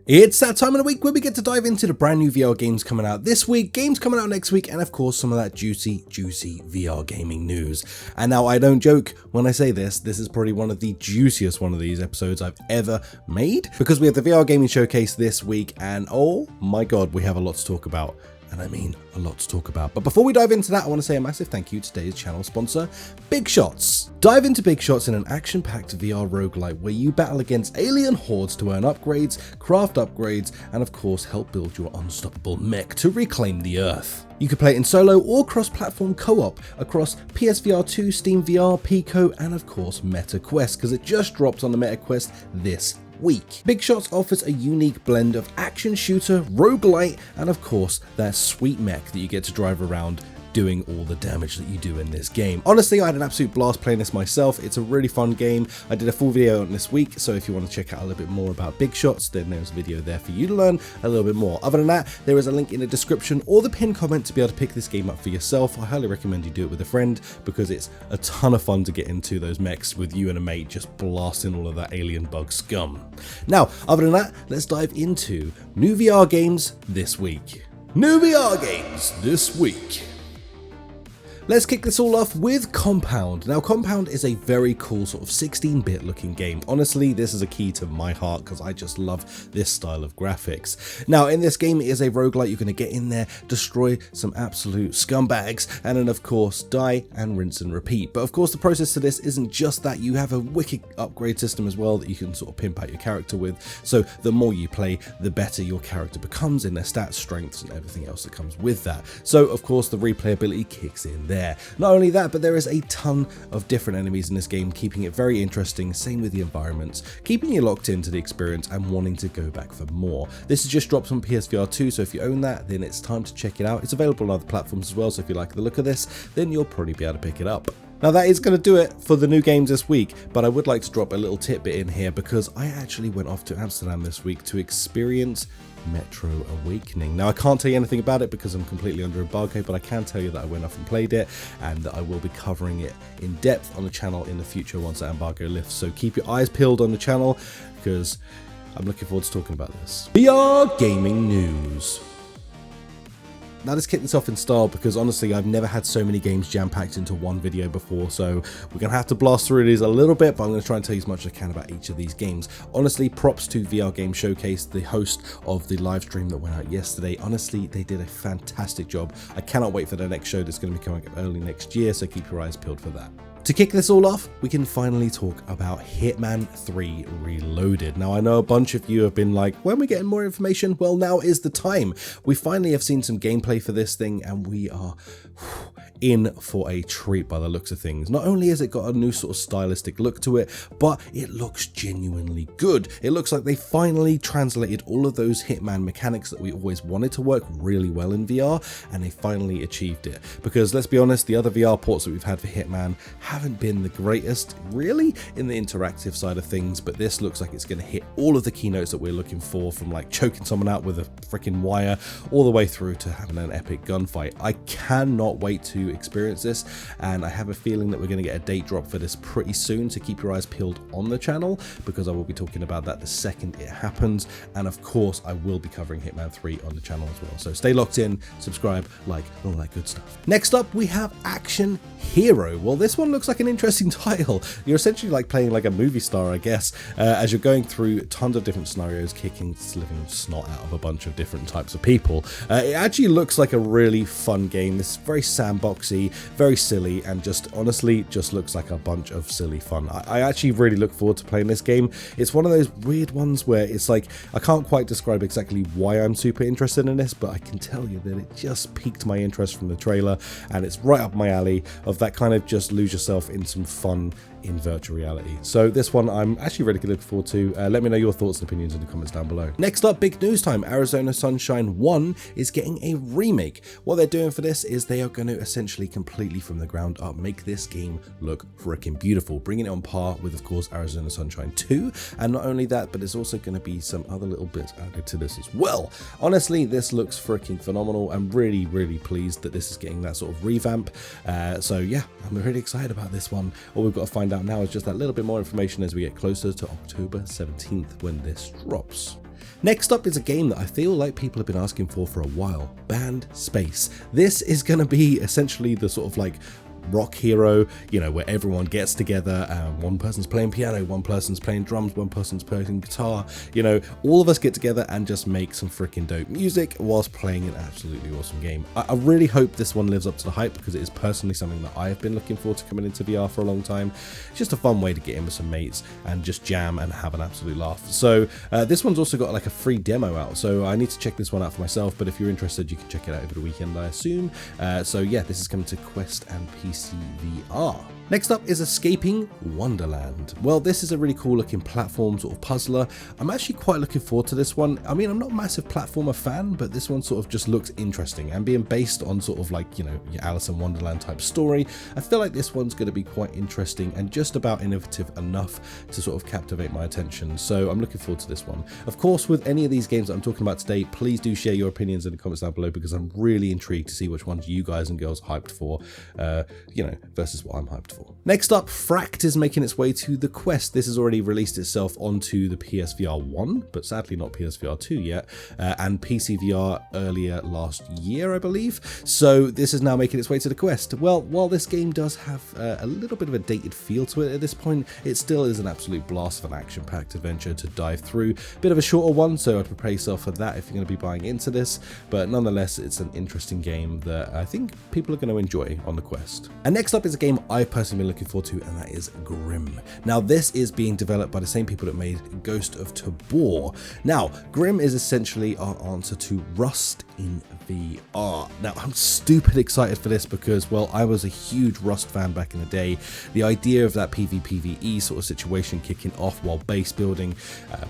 It's that time of the week where we get to dive into the brand new VR games coming out this week, games coming out next week, and of course some of that juicy VR gaming news. And now I don't joke when I say this is probably one of the juiciest one of these episodes I've ever made, because we have the VR gaming showcase this week and oh my god, we have a lot to talk about. And I mean a lot to talk about. But before we dive into that, I want to say a massive thank you to today's channel sponsor, Big Shots. Dive into Big Shots in an action-packed VR roguelite where you battle against alien hordes to earn upgrades, craft upgrades, and of course help build your unstoppable mech to reclaim the Earth. You can play it in solo or cross-platform co-op across PSVR 2, Steam VR, Pico, and of course MetaQuest, because it just dropped on the MetaQuest this week. Big Shots offers a unique blend of action shooter, roguelite, and of course that sweet mech that you get to drive around doing all the damage that you do in this game. Honestly, I had an absolute blast playing this myself. It's a really fun game. I did a full video on this week, so if you want to check out a little bit more about Big Shots, then there's a video there for you to learn a little bit more. Other than that, there is a link in the description or the pinned comment to be able to pick this game up for yourself. I highly recommend you do it with a friend because it's a ton of fun to get into those mechs with you and a mate just blasting all of that alien bug scum. Now, other than that, let's dive into new VR games this week. New VR games this week. Let's kick this all off with Compound. Now, Compound is a very cool sort of 16-bit looking game. Honestly, this is a key to my heart because I just love this style of graphics. Now, in this game, it is a roguelite. You're going to get in there, destroy some absolute scumbags, and then, of course, die and rinse and repeat. But, of course, the process to this isn't just that. You have a wicked upgrade system as well that you can sort of pimp out your character with. So, the more you play, the better your character becomes in their stats, strengths, and everything else that comes with that. So, of course, the replayability kicks in there. Not only that, but there is a ton of different enemies in this game, keeping it very interesting, same with the environments, keeping you locked into the experience and wanting to go back for more. This has just dropped on PSVR 2, so if you own that, then it's time to check it out. It's available on other platforms as well, so if you like the look of this, then you'll probably be able to pick it up. Now that is going to do it for the new games this week, but I would like to drop a little tidbit in here because I actually went off to Amsterdam this week to experience Metro Awakening. Now I can't tell you anything about it because I'm completely under embargo, but I can tell you that I went off and played it and that I will be covering it in depth on the channel in the future once that embargo lifts. So keep your eyes peeled on the channel because I'm looking forward to talking about this. VR gaming news. Now let's kick this off in style because honestly I've never had so many games jam-packed into one video before, so we're going to have to blast through these a little bit, but I'm going to try and tell you as much as I can about each of these games. Honestly, props to VR Game Showcase, the host of the live stream that went out yesterday. Honestly, they did a fantastic job. I cannot wait for the next show that's going to be coming up early next year, so keep your eyes peeled for that. To kick this all off, we can finally talk about Hitman 3 Reloaded. Now, I know a bunch of you have been like, when are we getting more information? Well, now is the time. We finally have seen some gameplay for this thing, and we are in for a treat by the looks of things. Not only has it got a new sort of stylistic look to it, but it looks genuinely good. It looks like they finally translated all of those Hitman mechanics that we always wanted to work really well in VR, and they finally achieved it. Because let's be honest, the other VR ports that we've had for Hitman haven't been the greatest really in the interactive side of things, but this looks like it's going to hit all of the keynotes that we're looking for, from like choking someone out with a freaking wire all the way through to having an epic gunfight. I cannot wait to experience this, and I have a feeling that we're going to get a date drop for this pretty soon, so keep your eyes peeled on the channel because I will be talking about that the second it happens. And of course I will be covering Hitman 3 on the channel as well, so stay locked in, subscribe, like, all that good stuff. Next up we have Action Hero. Well, this one looks like an interesting title. You're essentially like playing like a movie star, I guess, as you're going through tons of different scenarios, kicking living snot out of a bunch of different types of people. It actually looks like a really fun game. This is very sandboxy, very silly, and just honestly just looks like a bunch of silly fun. I actually really look forward to playing this game. It's one of those weird ones where it's like I can't quite describe exactly why I'm super interested in this, but I can tell you that it just piqued my interest from the trailer, and it's right up my alley of that kind of just lose yourself in some fun in virtual reality. So this one I'm actually really looking forward to. Let me know your thoughts and opinions in the comments down below. Next up, big news time. Arizona Sunshine 1 is getting a remake. What they're doing for this is they are going to essentially completely from the ground up make this game look freaking beautiful, bringing it on par with, of course, Arizona Sunshine 2. And not only that, but there's also going to be some other little bits added to this as well. Honestly, this looks freaking phenomenal. I'm really pleased that this is getting that sort of revamp. So yeah, I'm really excited about this one. All we've got to find out now is just that little bit more information as we get closer to October 17th when this drops. Next up is a game that I feel like people have been asking for a while, Band Space. This is going to be essentially the sort of like rock hero, you know, where everyone gets together and one person's playing piano, one person's playing drums, one person's playing guitar, you know, all of us get together and just make some freaking dope music whilst playing an absolutely awesome game. I really hope this one lives up to the hype, because it is personally something that I have been looking forward to coming into VR for a long time. It's just a fun way to get in with some mates and just jam and have an absolute laugh. So this one's also got like a free demo out, so I need to check this one out for myself, but if you're interested you can check it out over the weekend, I assume. So yeah, this is coming to Quest and PCVR. Next up is Escaping Wonderland. Well, this is a really cool looking platform sort of puzzler. I'm actually quite looking forward to this one. I mean, I'm not a massive platformer fan, but this one sort of just looks interesting, and being based on sort of like, you know, your Alice in Wonderland type story, I feel like this one's going to be quite interesting and just about innovative enough to sort of captivate my attention. So I'm looking forward to this one. Of course, with any of these games that I'm talking about today, please do share your opinions in the comments down below, because I'm really intrigued to see which ones you guys and girls are hyped for, you know, versus what I'm hyped for. Next up, Fract is making its way to the Quest. This has already released itself onto the PSVR 1, but sadly not PSVR 2 yet, and PCVR earlier last year, I believe. So this is now making its way to the Quest. Well, while this game does have a little bit of a dated feel to it at this point, it still is an absolute blast of an action-packed adventure to dive through. Bit of a shorter one, so I'd prepare yourself for that if you're going to be buying into this, but nonetheless, it's an interesting game that I think people are going to enjoy on the Quest. And next up is a game I've personally been looking forward to, and that is Grim. Now, this is being developed by the same people that made Ghost of Tabor. Now, Grim is essentially our answer to Rust in VR. Now, I'm stupid excited for this because, well, I was a huge Rust fan back in the day. The idea of that PvPvE sort of situation kicking off while base building,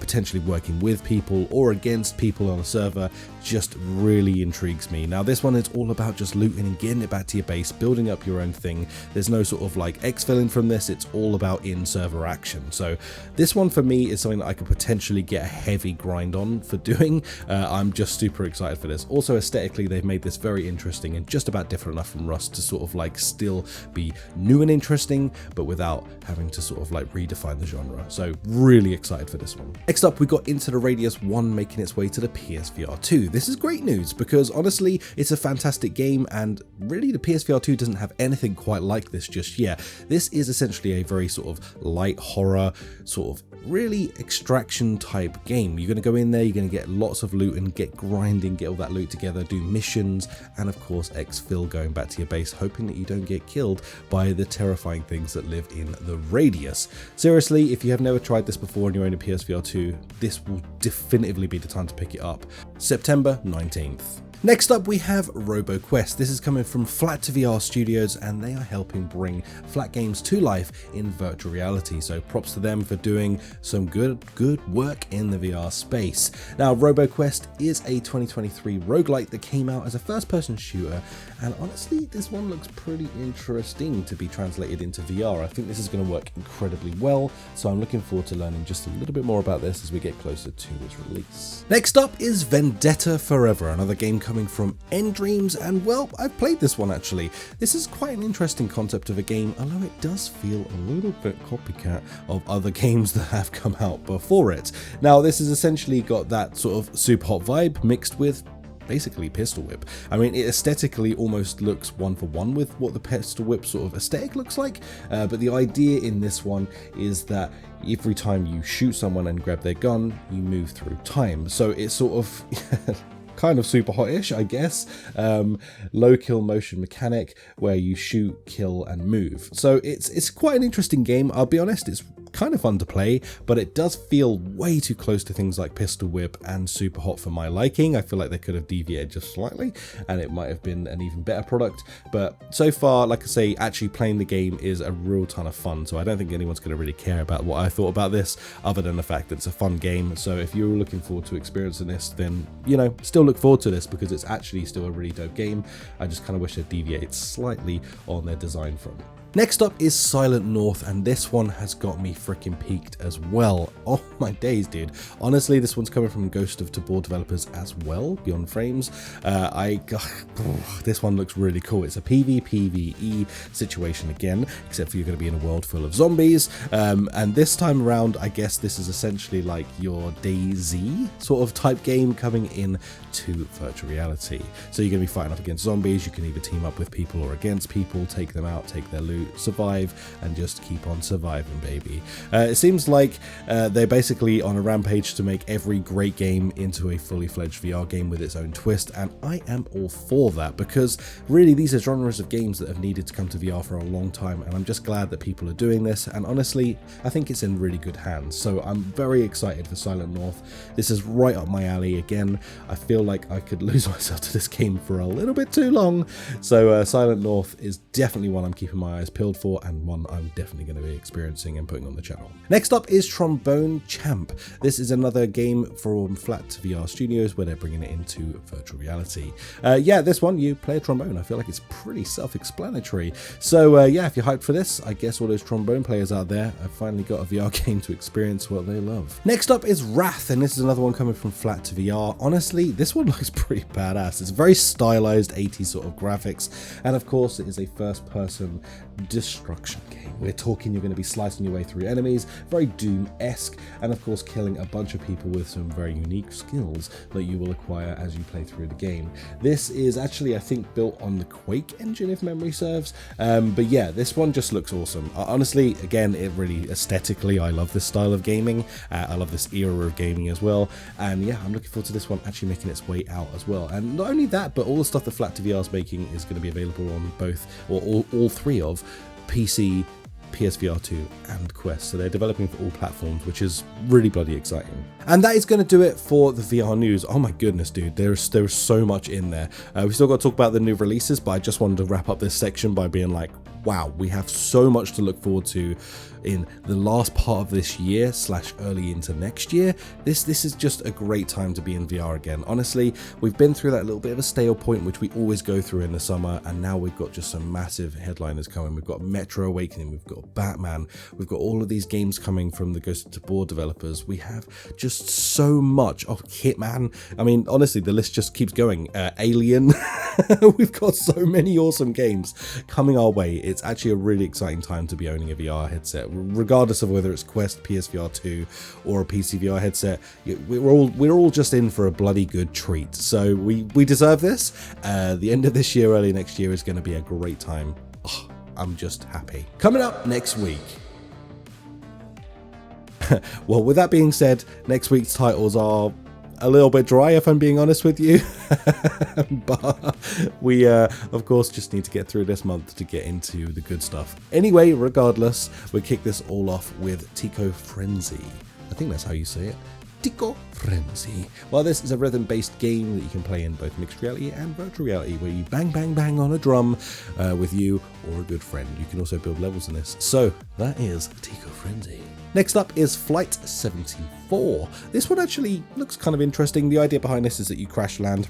potentially working with people or against people on a server, just really intrigues me. Now, this one is all about just looting and getting it back to your base, building up your own thing. There's no sort of like exfilling from this, it's all about in-server action. So this one for me is something that I could potentially get a heavy grind on for doing. I'm just super excited for this. Also, aesthetically, they've made this very interesting and just about different enough from Rust to sort of like still be new and interesting, but without having to sort of like redefine the genre. So really excited for this one. Next up, we got Into the Radius 1 making its way to the PSVR 2. This is great news because honestly, it's a fantastic game, and really the PSVR 2 doesn't have anything quite like this just yet. This is essentially a very sort of light horror, sort of really extraction type game. You're going to go in there, you're going to get lots of loot and get grinding, get all that loot together, do missions, and of course exfil, going back to your base, hoping that you don't get killed by the terrifying things that live in the Radius. Seriously, if you have never tried this before and you're in a PSVR 2, this will definitively be the time to pick it up. September 19th. Next up, we have RoboQuest. This is coming from Flat to VR Studios, and they are helping bring flat games to life in virtual reality. So props to them for doing some good work in the VR space. Now, RoboQuest is a 2023 roguelike that came out as a first-person shooter, and honestly, this one looks pretty interesting to be translated into VR. I think this is going to work incredibly well, so I'm looking forward to learning just a little bit more about this as we get closer to its release. Next up is Vendetta Forever, another game coming from Endreams, and well, I've played this one actually. This is quite an interesting concept of a game, although it does feel a little bit copycat of other games that have come out before it. Now, this has essentially got that sort of super hot vibe mixed with basically pistol whip. I mean, it aesthetically almost looks one for one with what the pistol whip sort of aesthetic looks like, but the idea in this one is that every time you shoot someone and grab their gun, you move through time. So it's sort of kind of super hot-ish, I guess. Low kill motion mechanic where you shoot, kill, and move. So it's quite an interesting game. I'll be honest, it's kind of fun to play, but it does feel way too close to things like Pistol Whip and Super Hot for my liking. I feel like they could have deviated just slightly and it might have been an even better product. But so far, like I say, actually playing the game is a real ton of fun, so I don't think anyone's going to really care about what I thought about this other than the fact that it's a fun game. So if you're looking forward to experiencing this, then, you know, still look forward to this because it's actually still a really dope game. I just kind of wish they'd deviated slightly on their design front. Next up is Silent North, and this one has got me freaking peaked as well. Oh my days, dude. Honestly, this one's coming from Ghost of Tabor developers as well, Beyond Frames. This one looks really cool. It's a PvPvE situation again, except for you're going to be in a world full of zombies. And this time around, I guess this is essentially like your DayZ sort of type game coming in to virtual reality. So you're going to be fighting up against zombies. You can either team up with people or against people, take them out, take their loot, survive, and just keep on surviving, baby. It seems like they're basically on a rampage to make every great game into a fully fledged VR game with its own twist, and I am all for that, because really these are genres of games that have needed to come to VR for a long time, and I'm just glad that people are doing this, and honestly I think it's in really good hands. So I'm very excited for Silent North. This is right up my alley. Again, I feel like I could lose myself to this game for a little bit too long, so Silent North is definitely one I'm keeping my eyes peeled for, and one I'm definitely going to be experiencing and putting on the channel. Next up is Trombone Champ. This is another game from Flat VR Studios where they're bringing it into virtual reality. Yeah, this one, you play a trombone. I feel like it's pretty self-explanatory. So yeah, if you're hyped for this, I guess all those trombone players out there have finally got a VR game to experience what they love. Next up is Wrath, and this is another one coming from Flat to VR. Honestly, this one looks pretty badass. It's very stylized 80s sort of graphics, and of course it is a first-person destruction game. We're talking you're going to be slicing your way through enemies, very Doom-esque, and of course killing a bunch of people with some very unique skills that you will acquire as you play through the game. This is actually, I think, built on the Quake engine if memory serves, but yeah, this one just looks awesome. Honestly, again, it really aesthetically, I love this style of gaming. I love this era of gaming as well, and yeah, I'm looking forward to this one actually making its way out as well. And not only that, but all the stuff that Flat to VR is making is going to be available on both, or all three of PC, PSVR 2 and Quest, so they're developing for all platforms, which is really bloody exciting. And that is going to do it for the VR news. Oh my goodness, dude, there's so much in there. We still got to talk about the new releases, but I just wanted to wrap up this section by being like, wow, we have so much to look forward to in the last part of this year / early into next year. This is just a great time to be in VR again. Honestly, we've been through that little bit of a stale point, which we always go through in the summer, and now we've got just some massive headliners coming. We've got Metro Awakening, we've got Batman, we've got all of these games coming from the Ghost of Tabor developers. We have just so much. Oh, Hitman. I mean, honestly, the list just keeps going. Alien. We've got so many awesome games coming our way. It's actually a really exciting time to be owning a VR headset, regardless of whether it's Quest, PSVR 2 or a PCVR headset. We're all just in for a bloody good treat, so we deserve this. The end of this year, early next year is going to be a great time. Oh, I'm just happy. Coming up next week. Well, with that being said, next week's titles are a little bit dry, if I'm being honest with you. But we of course just need to get through this month to get into the good stuff. Anyway, regardless, we kick this all off with Tico Frenzy. I think that's how you say it. Tico Frenzy. Well, this is a rhythm-based game that you can play in both mixed reality and virtual reality, where you bang bang bang on a drum with you or a good friend. You can also build levels in this. So that is Tico Frenzy. Next up is Flight 74. This one actually looks kind of interesting. The idea behind this is that you crash land.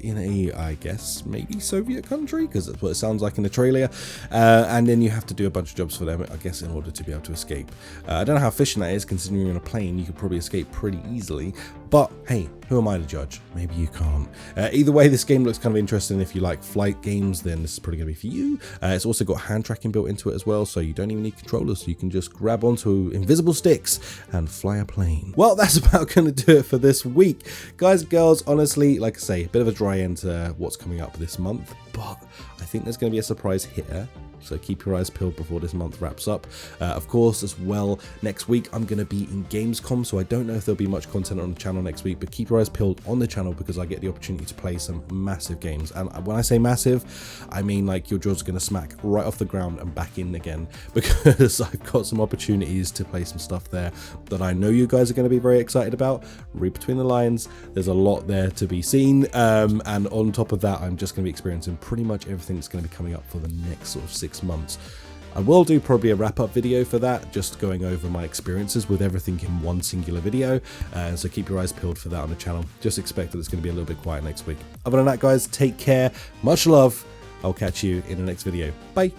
In a, I guess, maybe Soviet country, because that's what it sounds like in the trailer. And then you have to do a bunch of jobs for them, I guess, in order to be able to escape. I don't know how efficient that is, considering you're in a plane. You could probably escape pretty easily. But hey, who am I to judge? Maybe you can't. Either way, this game looks kind of interesting. If you like flight games, then this is probably going to be for you. It's also got hand tracking built into it as well, so you don't even need controllers. You can just grab onto invisible sticks and fly a plane. Well, that's about going to do it for this week. Guys and girls, honestly, like I say, a bit of a dry end to what's coming up this month, but I think there's going to be a surprise hitter. So keep your eyes peeled before this month wraps up. Of course, as well, next week I'm going to be in Gamescom, so I don't know if there'll be much content on the channel next week, but keep your eyes peeled on the channel because I get the opportunity to play some massive games. And when I say massive, I mean like your jaws are going to smack right off the ground and back in again, because I've got some opportunities to play some stuff there that I know you guys are going to be very excited about. Read between the lines, there's a lot there to be seen, and on top of that, I'm just going to be experiencing pretty much everything that's going to be coming up for the next sort of 6 months. I will do probably a wrap-up video for that, just going over my experiences with everything in one singular video, so keep your eyes peeled for that on the channel. Just expect that it's going to be a little bit quiet next week. Other than that, guys, take care, much love, I'll catch you in the next video. Bye.